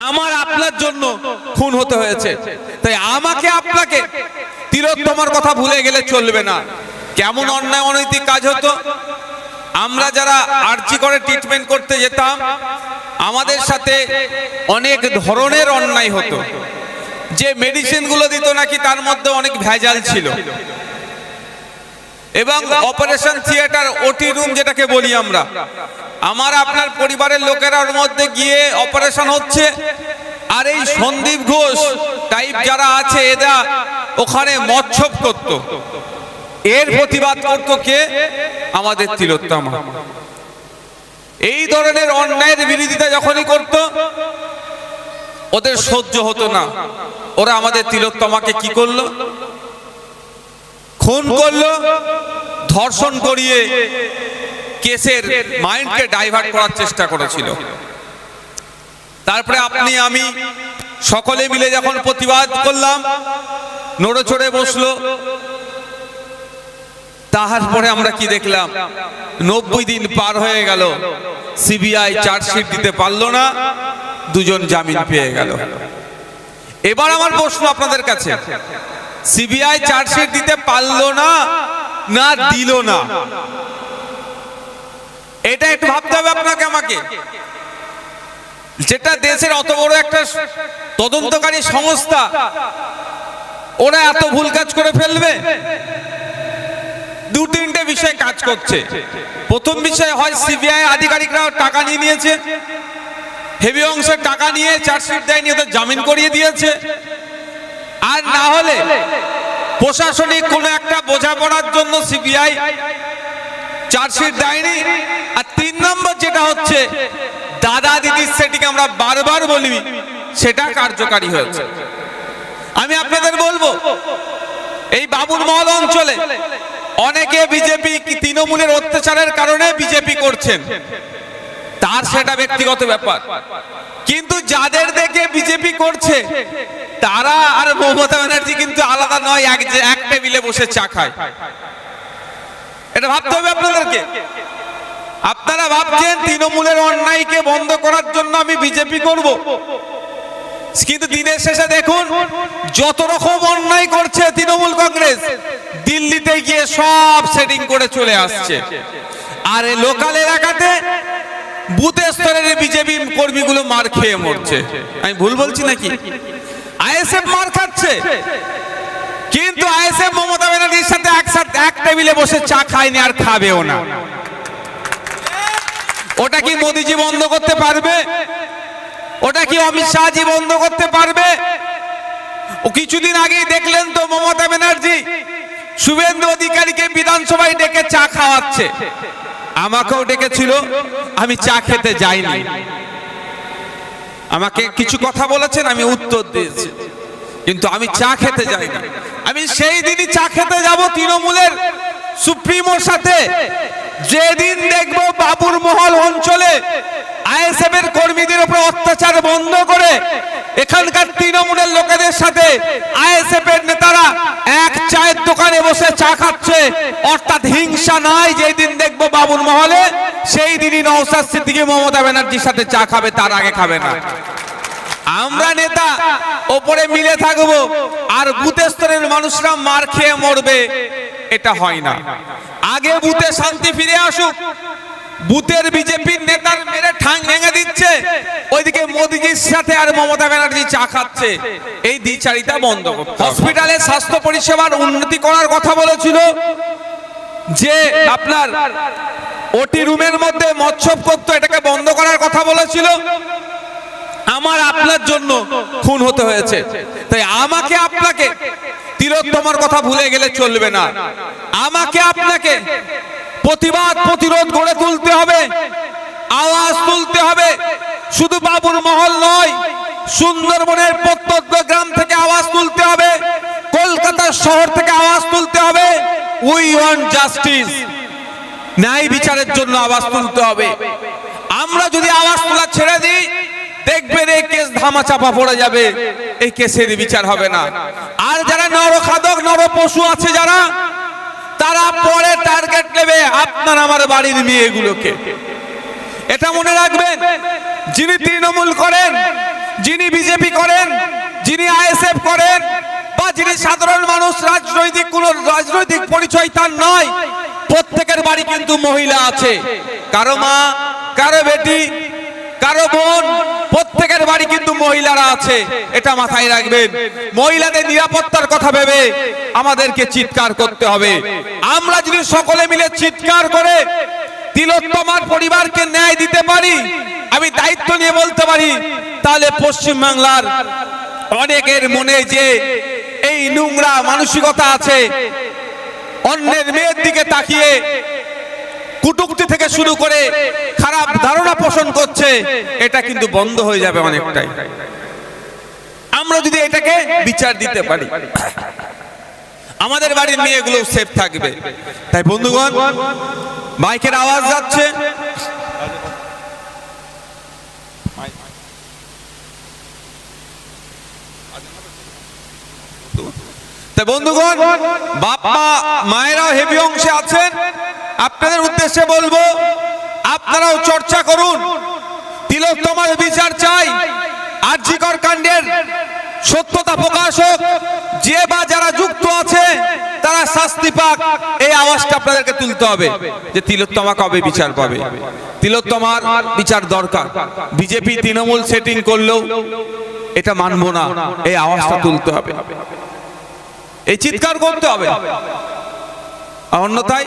আমার আপনার জন্য খুন হতে হয়েছে, তাই আমাকে আপনাকে তিলোত্তমার কথা ভুলে গেলে চলবে না। কেমন অন্যায় অনৈতিক কাজ হতো। আমরা যারা আরজি করে ট্রিটমেন্ট করতে যেতাম, আমাদের সাথে অনেক ধরনের অন্যায় হতো। যে মেডিসিনগুলো দিত নাকি তার মধ্যে অনেক ভেজাল ছিল, এবং অপারেশন থিয়েটার ওটি রুম যেটাকে বলি আমরা, আমার আপনার পরিবারের লোকেরা ওর মধ্যে গিয়ে অপারেশন হচ্ছে, আর এই সন্দীপ ঘোষ টাইপ যারা আছে এরা ওখানে মচ্ছব করত। এর প্রতিবাদ করত কে? আমাদের তিলোত্তমা। এই ধরনের অন্যায়ের বিরোধিতা যখনই করত ওদের সহ্য হতো না। ওরা আমাদের তিলোত্তমাকে কি করলো? খুন করলো, ধর্ষণ করিয়ে কেসের মাইন্ডকে ডাইভার্ট করার চেষ্টা করেছিল। তারপরে আপনি আমি সকলে মিলে যখন প্রতিবাদ করলাম, নড়ে চড়ে বসলো। তারপরে আমরা কি দেখলাম? 90 দিন পার হয়ে গেল, সিবিআই চার্জশিট দিতে পারলো না, দুজন জামিন পেয়ে গেল। এবার আমার প্রশ্ন আপনাদের কাছে, সিবিআই চার্জশিট দিতে পারলো না, না দিল না, এটা একটু ভাবতে হবে আপনাকে আমাকে। যেটা দেশের অত বড় একটা তদন্তকারী সংস্থা, ওরা এত ভুল কাজ করে ফেলবে? দু তিনটে বিষয় কাজ করছে। প্রথম বিষয়, হয় সিবিআই আধিকারিকরা টাকা নিয়ে নিয়েছে, হেভি অংশের টাকা নিয়ে চার্জশিট দেয়নি, ওদের জামিন করিয়ে দিয়েছে। আর না হলে প্রশাসনিক কোনো একটা বোঝাপড়ার জন্য সিবিআই চার্জশিট দেয়নি। আর 3 নম্বর যেটা হচ্ছে, দাদা দিদির সেটিকে আমরা বারবার বলি, সেটা কার্যকারী হয়েছে। আমি আপনাদের বলবো, এই বাবুর মহল অঞ্চলে অনেকে বিজেপি তৃণমূলের অত্যাচারের কারণে বিজেপি করছেন, তার সেটা ব্যক্তিগত ব্যাপার। কিন্তু যাদের দেখে বিজেপি করছে তারা আর মমতা ব্যানার্জি কিন্তু আলাদা নয়, এক টেবিলে বসে চা খায়। এটা ভাবতে হবে আপনাদেরকে। আপনারা ভাবছেন তৃণমূলের অন্যায়কে বন্ধ করার জন্য আমি বিজেপি করব, কিন্তু দিনের শেষে দেখুন যত রকম অন্যায় করছে তৃণমূল কংগ্রেস, দিল্লিতে গিয়ে সব সেটিং করে চলে আসছে। আর এই লোকাল এলাকাতে বুথ স্তরের বিজেপি কর্মীগুলো মার খেয়ে মরছে। আমি ভুল বলছি নাকি? আইএসএফ মার খাচ্ছে, কিন্তু আইএসএফ মমতা ব্যানার্জির সাথে এক টেবিলে বসে চা খায়নি, আর খাবেও না। ওটা কি মোদিজি বন্ধ করতে পারবে? ওটা কি অমিত শাহজি বন্ধ করতে পারবে? ও কিছুদিন আগেই দেখলেন তো মমতা ব্যানার্জি শুভেন্দু অধিকারীকে বিধানসভায় ডেকে চা খাওয়াচ্ছে। আমাকেও ডেকেছিল, আমি চা খেতে যাইনি। আমাকে কিছু কথা বলেছেন, আমি উত্তর দিয়েছি, কিন্তু আমি চা খেতে যাইনি। আমি সেই দিনই চা খেতে যাব তৃণমূলের সুপ্রিমোর সাথে, যেদিন দেখবো বাবুর মহল অঞ্চলে আইএসএফ এর কর্মীদের উপর অত্যাচার বন্ধ করে এখানকার তৃণমূলের লোকেদের সাথে আইএসএফ এর নেতারা এক চায়ের দোকানে বসে চা খাচ্ছে, অর্থাৎ হিংসা নাই। যেই দিন দেখবো বাবুর মহলে, সেই দিনই নওশাদ সিদ্দিকী মমতা ব্যানার্জির সাথে চা খাবে, তার আগে খাবে না। আমরা নেতা ওপরে মিলে থাকবো, আর বুথ স্তরের মানুষরা মার খেয়ে মরবে, এটা হয় না। আগে বুথে শান্তি ফিরে আসুক। বুথের বিজেপির নেতার মেরে ঠাং ভেঙে দিচ্ছে, ওইদিকে মোদিজির সাথে আর মমতা ব্যানার্জি চা খাচ্ছে। এই দ্বিচারিতা বন্ধ করতে হবে। হসপিটালে স্বাস্থ্য পরিষেবার উন্নতি করার কথা বলেছিল, যে আপনার ওটি রুমের মধ্যে মচ্ছব করতো, এটাকে বন্ধ করার কথা বলেছিল। আমার আপনার জন্য খুন হতে হয়েছে, তাই আমাকে আপনাকে তিলোত্তমার কথা ভুলে গেলে চলবে না। আমাকে আপনাকে প্রতিবাদ প্রতিরোধ গড়ে তুলতে হবে, আওয়াজ তুলতে হবে। শুধু বাবুর মহল নয়, সুন্দরবনের প্রত্যন্ত গ্রাম থেকে আওয়াজ তুলতে হবে, কলকাতার শহর থেকে আওয়াজ তুলতে হবে। উই ওয়ান্ট জাস্টিস, ন্যায় বিচারের জন্য আওয়াজ তুলতে হবে। আমরা যদি আওয়াজ তোলা ছেড়ে দিই, দেখবেন এই কেস ধামাচাপা পড়ে যাবে, এই কেসের বিচার হবে না। আর যারা নরখাদক নরপশু আছে, যারা তারা পরে টার্গেট নেবে আপনার আমার বাড়ির মেয়েগুলোকে। এটা মনে রাখবেন, যিনি তৃণমূল করেন যিনি বিজেপি করেন, যিনি আইএসএফ করেন, বা যিনি সাধারণ মানুষ, রাজনৈতিক কোনো রাজনৈতিক পরিচয় তার নয়, প্রত্যেকের বাড়ি কিন্তু মহিলা আছে। কারো মা, কারো বেটি, কারো বোন, প্রত্যেকের বাড়ি কিন্তু মহিলারা আছে। এটা মাথায় রাখবেন। মহিলাদের নিরাপত্তার কথা ভেবে আমাদেরকে চিৎকার করতে হবে। আমরা যদি সকলে মিলে চিৎকার করে তিলোত্তমার পরিবারকে ন্যায় দিতে পারি, আমি দায়িত্ব নিয়ে বলতে পারি, তাহলে পশ্চিমবাংলার অনেকের মনে যে এই নোংরা মানসিকতা আছে, অন্যের মেয়ের দিকে তাকিয়ে কুটুক্তি থেকে শুরু করে খারাপ ধারণা পোষণ করছে, এটা কিন্তু বন্ধ হয়ে যাবে অনেকটাই। আমরা যদি এটাকে বিচার দিতে পারি, আমাদের বাড়ির মেয়েগুলো সেফ থাকবে। তাই বন্ধুগণ, মাইকের আওয়াজ যাচ্ছে, বন্ধুগণ, বাবা মায়েরাও হেভি অংশে আছেন, আপনাদের উদ্দেশ্যে বলবো, আপনারাও চর্চা করুন। তিলোত্তমার বিচার চাই, আরজিকর কাণ্ডের সত্যতা প্রকাশ হোক, যে বা যারা যুক্ত আছে তারা শাস্তি পাক। এই আওয়াজটা আপনাদেরকে তুলতে হবে যে তিলোত্তমা কবে বিচার পাবে। তিলোত্তমার বিচার দরকার। বিজেপি তৃণমূল সেটিং করলেও এটা মানবো না, এই আওয়াজটা তুলতে হবে, এই চিৎকার করতে হবে। অন্যথায়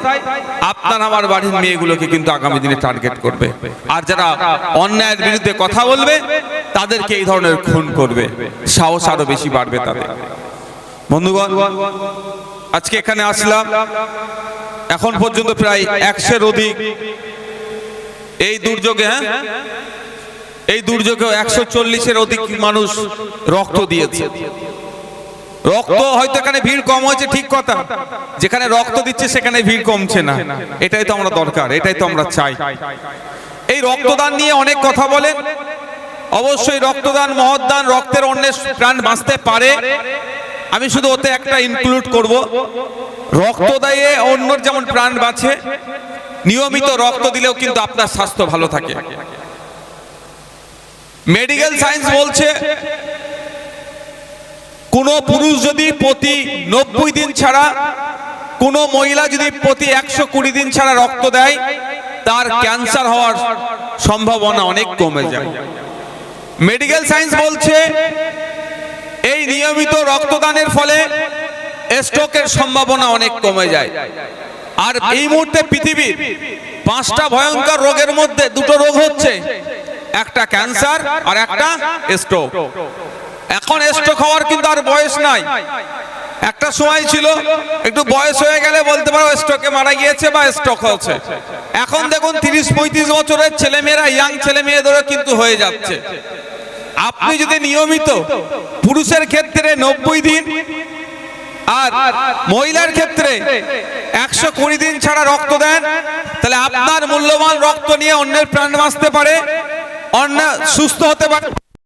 আপনার আমার বাড়ির মেয়েগুলোকে কিন্তু আগামী দিনে টার্গেট করবে, আর যারা অন্যায়ের বিরুদ্ধে কথা বলবে তাদেরকে এই ধরনের খুন করবে, সাহস আরো বেশি বাড়বে তাদের। বন্ধুগণ, আজকে এখানে আসলাম, এখন পর্যন্ত প্রায় 100-এর অধিক এই দুর্যোগে, এই দুর্যোগে 140-এর অধিক মানুষ রক্ত দিয়েছে। রক্ত হয়তো এখানে ভিড় কম হয়েছে, ঠিক কথা, যেখানে রক্ত দিচ্ছে সেখানে ভিড় কমছে না। এটাই তো আমরা দরকার, এটাই তো আমরা চাই। এই রক্তদান নিয়ে অনেক কথা বলেন, অবশ্যই রক্তদান মহৎদান, রক্তের অন্যের প্রাণ বাঁচতে পারে। আমি শুধু ওতে একটা ইনক্লুড করব, রক্তদায়ে অন্যর যেমন প্রাণ বাঁচে, নিয়মিত রক্ত দিলেও কিন্তু আপনার স্বাস্থ্য ভালো থাকে। মেডিকেল সায়েন্স বলছে কোন পুরুষ যদি প্রতি 90 দিন ছাড়া, কোন মহিলা যদি প্রতি 120 দিন ছাড়া রক্ত দেয়, তার ক্যান্সার হওয়ার সম্ভাবনা অনেক কমে যায়। মেডিকেল সায়েন্স বলছে এই নিয়মিত রক্তদানের ফলে স্ট্রোকের সম্ভাবনা অনেক কমে যায়। আর এই মুহূর্তে পৃথিবীর 5টা ভয়ঙ্কর রোগের মধ্যে 2টো রোগ হচ্ছে, একটা ক্যান্সার আর একটা স্ট্রোক। এখন স্ট্রোক হওয়ার কিন্তু আর বয়স নাই। একটা সময় ছিল একটু বয়স হয়ে গেলে বলতে পারো স্ট্রোকে মারা গিয়েছে বা স্ট্রোক হচ্ছে। এখন দেখুন 30-35 বছরের ছেলেমেয়েরা, ইয়াং ছেলে মেয়েদেরও কিন্তু হয়ে যাচ্ছে। আপনি যদি নিয়মিত পুরুষের ক্ষেত্রে 90 দিন আর মহিলার ক্ষেত্রে 120 দিন ছাড়া রক্ত দেন, তাহলে আপনার মূল্যবান রক্ত নিয়ে অন্যের প্রাণ বাঁচতে পারে, অন্য সুস্থ হতে পারে।